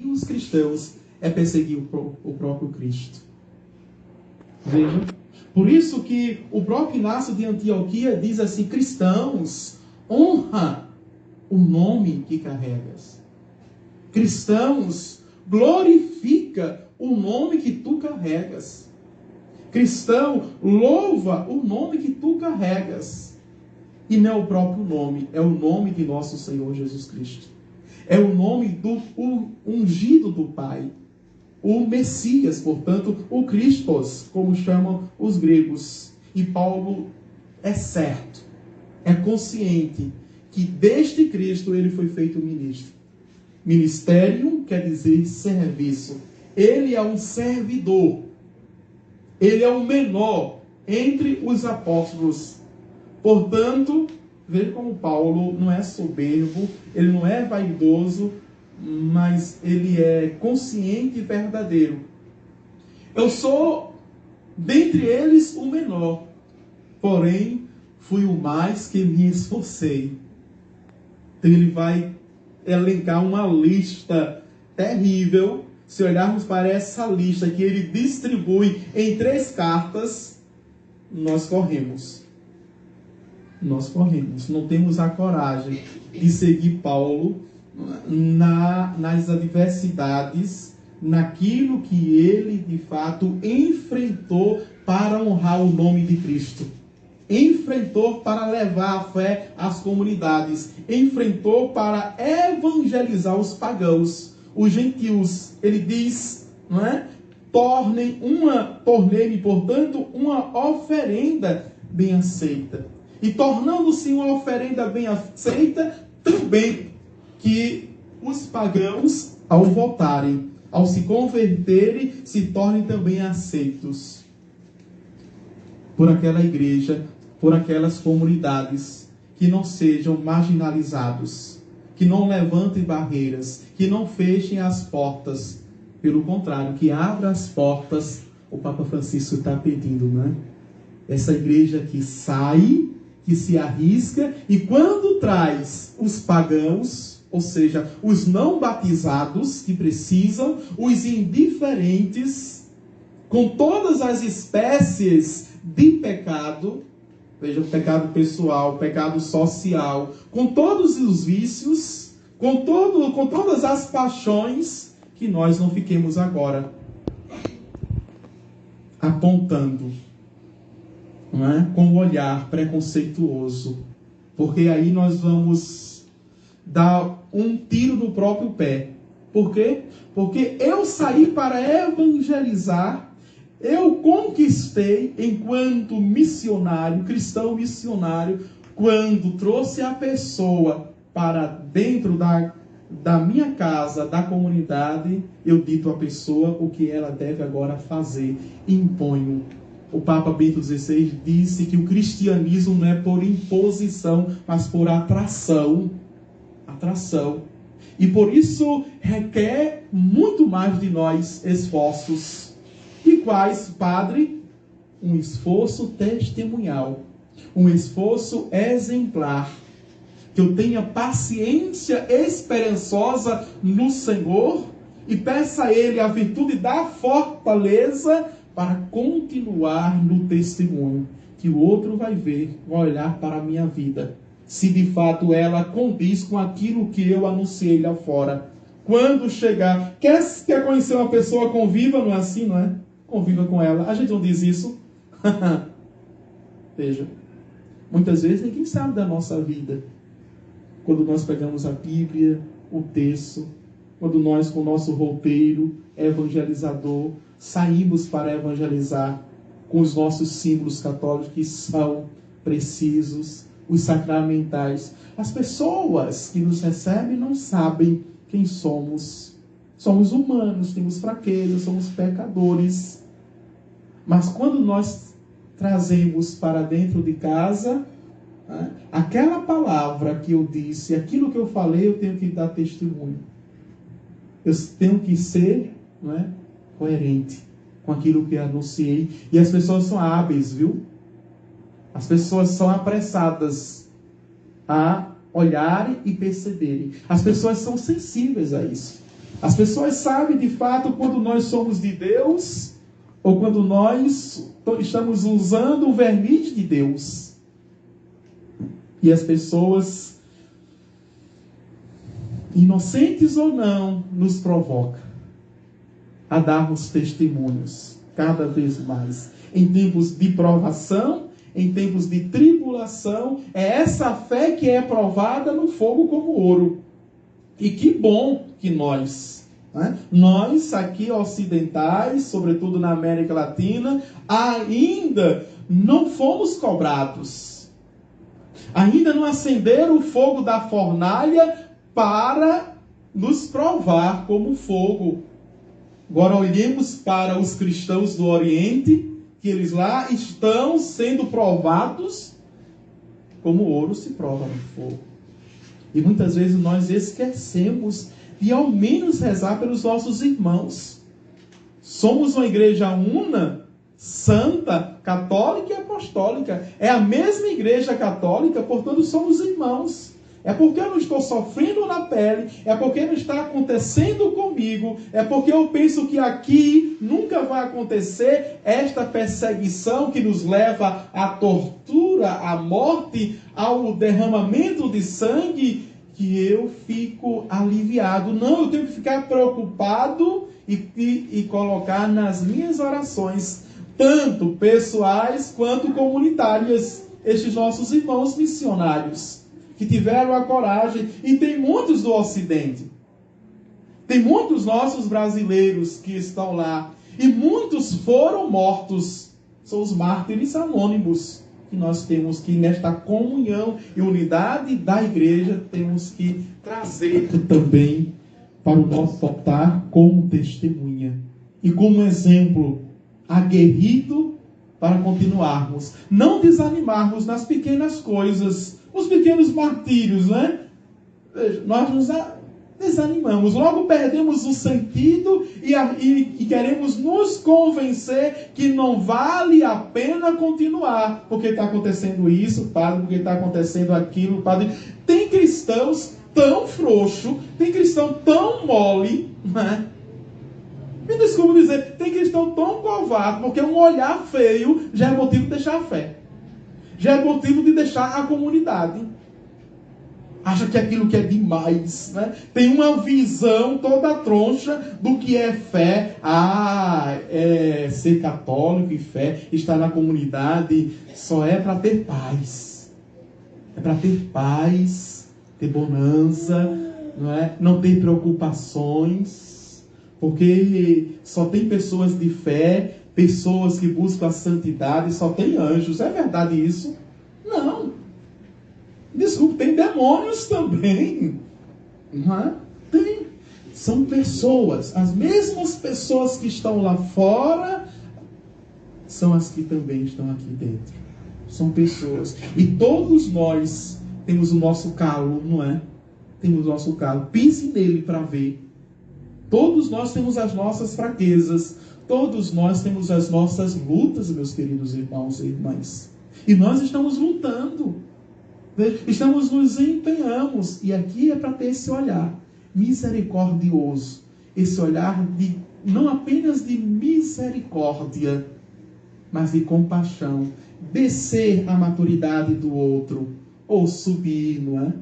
os cristãos é perseguir o próprio Cristo. Veja. Por isso que o próprio Inácio de Antioquia diz assim: cristãos, honra o nome que carregas. Cristãos, glorifica o nome que tu carregas. Cristão, louva o nome que tu carregas. E não é o próprio nome, é o nome de nosso Senhor Jesus Cristo. É o nome do ungido do Pai. O Messias, portanto, o Christos, como chamam os gregos. E Paulo é certo, é consciente que deste Cristo ele foi feito ministro. Ministério quer dizer serviço. Ele é um servidor. Ele é o menor entre os apóstolos. Portanto, veja como Paulo não é soberbo, ele não é vaidoso, mas ele é consciente e verdadeiro. Eu sou, dentre eles, o menor, porém, fui o mais que me esforcei. Então ele vai elencar uma lista terrível. Se olharmos para essa lista que ele distribui em 3 cartas, nós corremos. Nós corremos. Não temos a coragem de seguir Paulo nas adversidades, naquilo que ele, de fato, enfrentou para honrar o nome de Cristo. Enfrentou para levar a fé às comunidades. Enfrentou para evangelizar os pagãos, os gentios. Ele diz, não é? Tornei-me, portanto, uma oferenda bem aceita. E tornando-se uma oferenda bem aceita, também que os pagãos, ao voltarem, ao se converterem, se tornem também aceitos por aquela igreja, por aquelas comunidades, que não sejam marginalizados, que não levantem barreiras, que não fechem as portas. Pelo contrário, que abra as portas. O Papa Francisco está pedindo, né? Essa igreja que sai, que se arrisca, e quando traz os pagãos, ou seja, os não batizados que precisam, os indiferentes, com todas as espécies de pecado, veja, o pecado pessoal, o pecado social, com todos os vícios, com todas as paixões, que nós não fiquemos agora apontando, não é? Com um olhar preconceituoso, porque aí nós vamos dar um tiro no próprio pé. Por quê? Porque eu saí para evangelizar, eu conquistei enquanto missionário, cristão missionário, quando trouxe a pessoa para dentro da minha casa, da comunidade, eu dito à pessoa o que ela deve agora fazer, imponho. O Papa Bento XVI disse que o cristianismo não é por imposição, mas por atração. Atração. E por isso requer muito mais de nós esforços. E quais, Padre? Um esforço testemunhal. Um esforço exemplar. Que eu tenha paciência esperançosa no Senhor e peça a Ele a virtude da fortaleza para continuar no testemunho, que o outro vai ver, vai olhar para a minha vida, se de fato ela condiz com aquilo que eu anunciei lá fora. Quando chegar, quer conhecer uma pessoa, conviva, não é assim, não é? Conviva com ela. A gente não diz isso. Veja, muitas vezes ninguém sabe da nossa vida. Quando nós pegamos a Bíblia, o texto, quando nós, com o nosso roteiro evangelizador, saímos para evangelizar com os nossos símbolos católicos que são precisos, os sacramentais. As pessoas que nos recebem não sabem quem somos. Somos humanos, temos fraquezas, somos pecadores. Mas quando nós trazemos para dentro de casa, aquela palavra que eu disse, aquilo que eu falei, eu tenho que dar testemunho. Eu tenho que ser, não é, coerente com aquilo que eu anunciei. E as pessoas são hábeis, viu? As pessoas são apressadas a olharem e perceberem. As pessoas são sensíveis a isso. As pessoas sabem de fato quando nós somos de Deus ou quando nós estamos usando o verniz de Deus. E as pessoas, inocentes ou não, nos provocam a darmos testemunhos cada vez mais. Em tempos de provação, em tempos de tribulação, é essa fé que é provada no fogo como ouro. E que bom que nós aqui ocidentais, sobretudo na América Latina, ainda não fomos cobrados. Ainda não acenderam o fogo da fornalha para nos provar como fogo. Agora olhemos para os cristãos do Oriente, que eles lá estão sendo provados como ouro se prova no fogo. E muitas vezes nós esquecemos de ao menos rezar pelos nossos irmãos. Somos uma igreja una, santa, católica e apostólica. É a mesma igreja católica, portanto somos irmãos. É porque eu não estou sofrendo na pele, é porque não está acontecendo comigo, é porque eu penso que aqui nunca vai acontecer esta perseguição que nos leva à tortura, à morte, ao derramamento de sangue, que eu fico aliviado. Não, eu tenho que ficar preocupado e colocar nas minhas orações, tanto pessoais quanto comunitárias, estes nossos irmãos missionários, que tiveram a coragem, e tem muitos do Ocidente, tem muitos nossos brasileiros que estão lá, e muitos foram mortos, são os mártires anônimos, que nós temos que, nesta comunhão e unidade da igreja, temos que trazer também para o nosso altar como testemunha, e como exemplo aguerrido para continuarmos, não desanimarmos nas pequenas coisas, os pequenos martírios, né? Nós nos desanimamos, logo perdemos o sentido e queremos nos convencer que não vale a pena continuar, porque está acontecendo isso, padre, porque está acontecendo aquilo, padre. Tem cristãos tão frouxos, tem cristão tão mole, né? Me desculpe dizer, tem cristão tão covarde, porque um olhar feio já é motivo de deixar a fé. Já é motivo de deixar a comunidade. Acha que aquilo que é demais, né? Tem uma visão toda troncha do que é fé. É ser católico e fé, estar na comunidade, só é para ter paz. É para ter paz, ter bonança, não é? Não ter preocupações, porque só tem pessoas de fé, pessoas que buscam a santidade, só tem anjos. É verdade isso? Não. Desculpe, tem demônios também. Não é? Tem. São pessoas. As mesmas pessoas que estão lá fora são as que também estão aqui dentro. São pessoas. E todos nós temos o nosso calo, não é? Temos o nosso calo. Pense nele para ver. Todos nós temos as nossas fraquezas. Todos nós temos as nossas lutas, meus queridos irmãos e irmãs. E nós estamos lutando. Estamos nos empenhamos. E aqui é para ter esse olhar misericordioso. Esse olhar de não apenas de misericórdia, mas de compaixão. Descer a maturidade do outro. Ou subir, não é?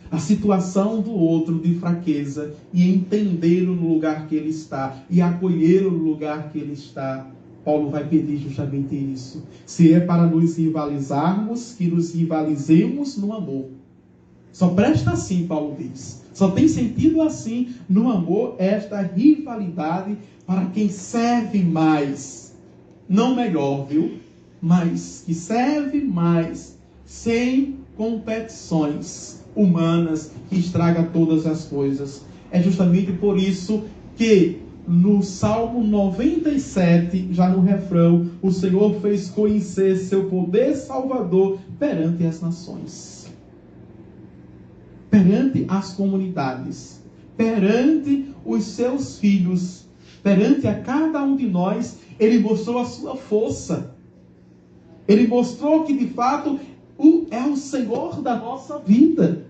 A situação do outro de fraqueza e entendê-lo no lugar que ele está e acolhê-lo no lugar que ele está. Paulo vai pedir justamente isso. Se é para nos rivalizarmos, que nos rivalizemos no amor. Só presta assim, Paulo diz. Só tem sentido assim no amor esta rivalidade para quem serve mais. Não melhor, viu? Mas que serve mais, sem competições humanas que estraga todas as coisas. É justamente por isso que no Salmo 97, já no refrão, o Senhor fez conhecer seu poder salvador perante as nações, perante as comunidades, perante os seus filhos, perante a cada um de nós. Ele mostrou a sua força. Ele mostrou que de fato é o Senhor da nossa vida.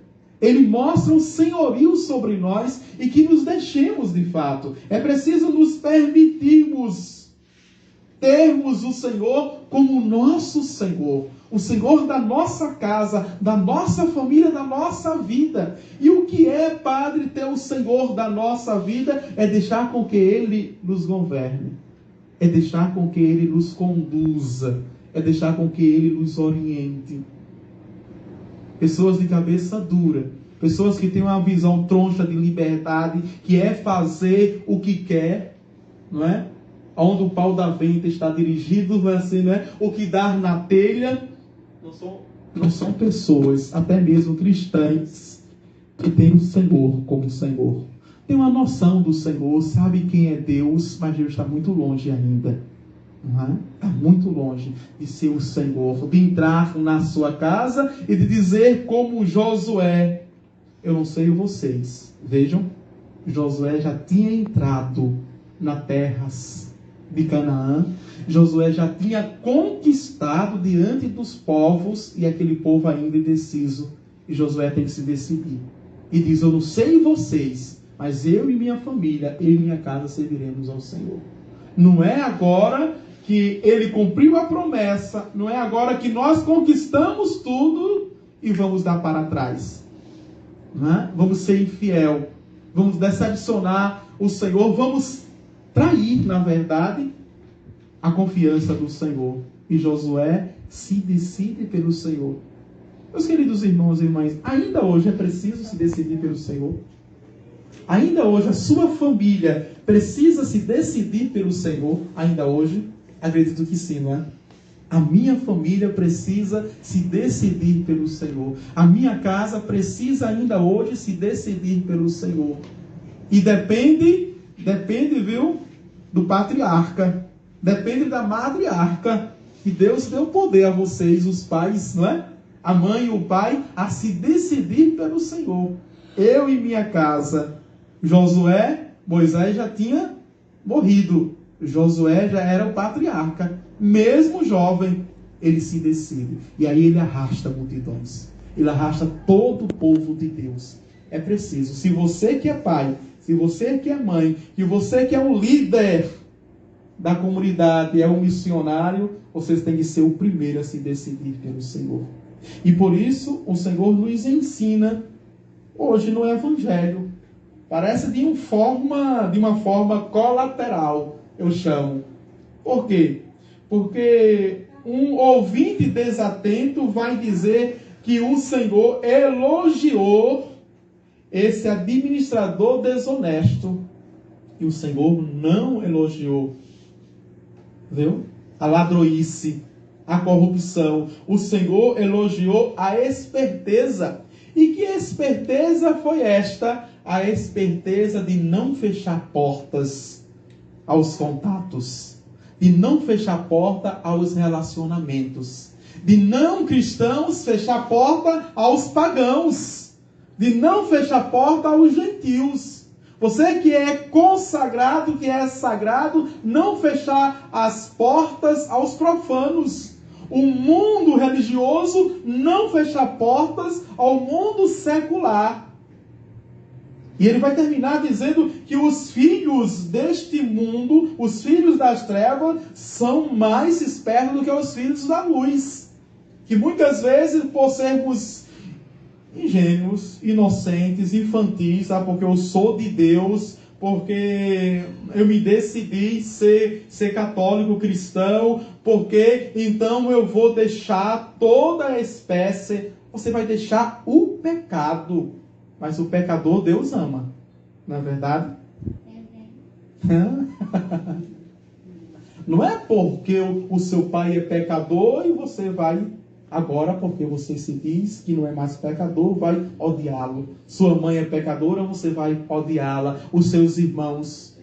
Ele mostra o senhorio sobre nós e que nos deixemos de fato. É preciso nos permitirmos termos o Senhor como nosso Senhor. O Senhor da nossa casa, da nossa família, da nossa vida. E o que é, Padre, ter o Senhor da nossa vida? É deixar com que Ele nos governe. É deixar com que Ele nos conduza. É deixar com que Ele nos oriente. Pessoas de cabeça dura, pessoas que têm uma visão troncha de liberdade, que é fazer o que quer, não é? Onde o pau da venta está dirigido, assim, não é? O que dar na telha, não são pessoas, até mesmo cristãs, que têm o Senhor como Senhor. Tem uma noção do Senhor, sabe quem é Deus, mas Deus está muito longe ainda. Está muito longe de ser o Senhor, de entrar na sua casa e de dizer como Josué: eu não sei vocês, vejam, Josué já tinha entrado nas terras de Canaã, Josué já tinha conquistado diante dos povos, e aquele povo ainda indeciso, e Josué tem que se decidir, e diz: eu não sei vocês, mas eu e minha família, eu e minha casa serviremos ao Senhor. Não é agora que ele cumpriu a promessa, não é agora que nós conquistamos tudo e vamos dar para trás. Não é? Vamos ser infiel, vamos decepcionar o Senhor, vamos trair, na verdade, a confiança do Senhor. E Josué se decide pelo Senhor. Meus queridos irmãos e irmãs, ainda hoje é preciso se decidir pelo Senhor? Ainda hoje a sua família precisa se decidir pelo Senhor? Ainda hoje? Acredito que sim, não é? A minha família precisa se decidir pelo Senhor. A minha casa precisa ainda hoje se decidir pelo Senhor. E depende, viu, do patriarca. Depende da matriarca. Que Deus deu poder a vocês, os pais, não é? A mãe e o pai, a se decidir pelo Senhor. Eu e minha casa. Josué, Moisés já tinha morrido. Josué já era o patriarca. Mesmo jovem, ele se decide. E aí ele arrasta multidões. Ele arrasta todo o povo de Deus. É preciso. Se você que é pai, se você que é mãe, e você que é um líder da comunidade, é um missionário, vocês têm que ser o primeiro a se decidir pelo Senhor. E por isso, o Senhor nos ensina, hoje no Evangelho, parece de uma forma colateral, eu chamo. Por quê? Porque um ouvinte desatento vai dizer que o Senhor elogiou esse administrador desonesto. E o Senhor não elogiou, viu? A ladroice, a corrupção. O Senhor elogiou a esperteza. E que esperteza foi esta? A esperteza de não fechar portas aos contatos, de não fechar porta aos relacionamentos, de não cristãos fechar porta aos pagãos, de não fechar porta aos gentios. Você que é consagrado, que é sagrado, não fechar as portas aos profanos. O mundo religioso não fecha portas ao mundo secular. E ele vai terminar dizendo que os filhos deste mundo, os filhos das trevas, são mais espertos do que os filhos da luz. Que muitas vezes, por sermos ingênuos, inocentes, infantis, sabe? Porque eu sou de Deus, porque eu me decidi ser católico cristão, porque então eu vou deixar toda a espécie. Você vai deixar o pecado, mas o pecador Deus ama, não é verdade? Não é porque o seu pai é pecador e você vai, agora porque você se diz que não é mais pecador, vai odiá-lo. Sua mãe é pecadora, você vai odiá-la. Os seus irmãos.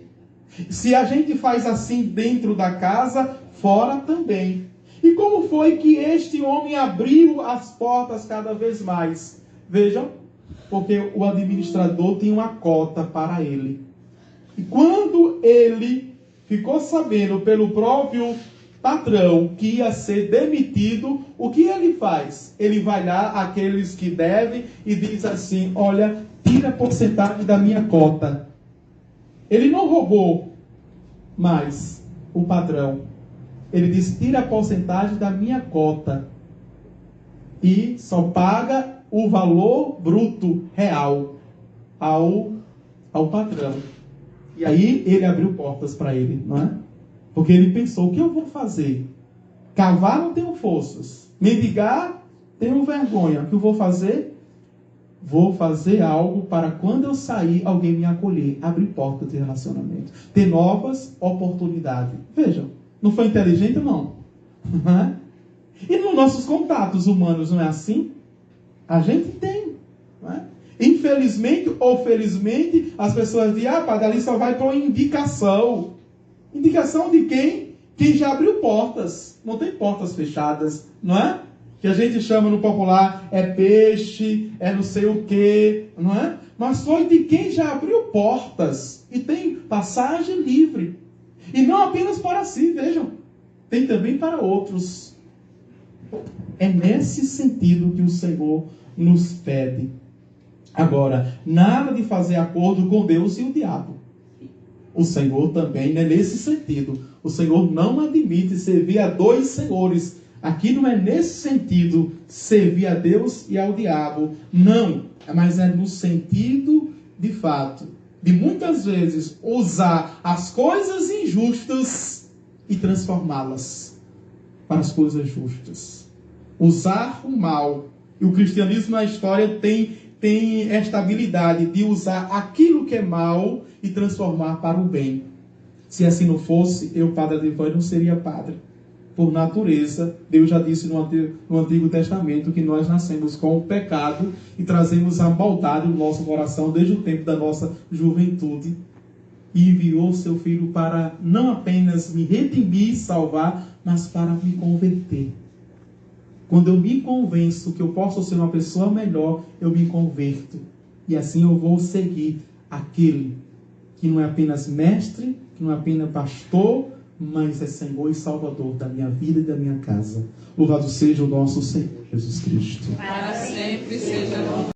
Se a gente faz assim dentro da casa, fora também. E como foi que este homem abriu as portas cada vez mais? Vejam, porque o administrador tinha uma cota para ele. E quando ele ficou sabendo pelo próprio patrão que ia ser demitido, o que ele faz? Ele vai lá àqueles que devem e diz assim: olha, tira a porcentagem da minha cota. Ele não roubou mais o patrão. Ele diz: tira a porcentagem da minha cota. E só paga o valor bruto real ao patrão. E aí ele abriu portas para ele, não é? Porque ele pensou: o que eu vou fazer? Cavar não tenho forças. Mendigar, tenho vergonha. O que eu vou fazer? Vou fazer algo para quando eu sair, alguém me acolher. Abrir portas de relacionamento. Ter novas oportunidades. Vejam, não foi inteligente, não? E nos nossos contatos humanos não é assim? A gente tem, não é? Infelizmente ou felizmente, as pessoas dizem: padre, ali só vai por indicação. Indicação de quem? Quem já abriu portas. Não tem portas fechadas, não é? Que a gente chama no popular, é peixe, é não sei o quê, não é? Mas foi de quem já abriu portas e tem passagem livre. E não apenas para si, vejam. Tem também para outros. É nesse sentido que o Senhor nos pede. Agora, nada de fazer acordo com Deus e o diabo. O Senhor também, né, nesse sentido. O Senhor não admite servir a dois senhores. Aqui não é nesse sentido, servir a Deus e ao diabo. Não, mas é no sentido, de fato, de muitas vezes usar as coisas injustas e transformá-las para as coisas justas. Usar o mal. E o cristianismo na história tem esta habilidade de usar aquilo que é mal e transformar para o bem. Se assim não fosse, eu, padre Adivânio, não seria padre. Por natureza, Deus já disse no Antigo Testamento que nós nascemos com o pecado e trazemos a maldade no nosso coração desde o tempo da nossa juventude. E enviou seu Filho para não apenas me redimir e salvar, mas para me converter. Quando eu me convenço que eu posso ser uma pessoa melhor, eu me converto. E assim eu vou seguir aquele que não é apenas mestre, que não é apenas pastor, mas é Senhor e Salvador da minha vida e da minha casa. Louvado seja o nosso Senhor Jesus Cristo. Para sempre seja louvado.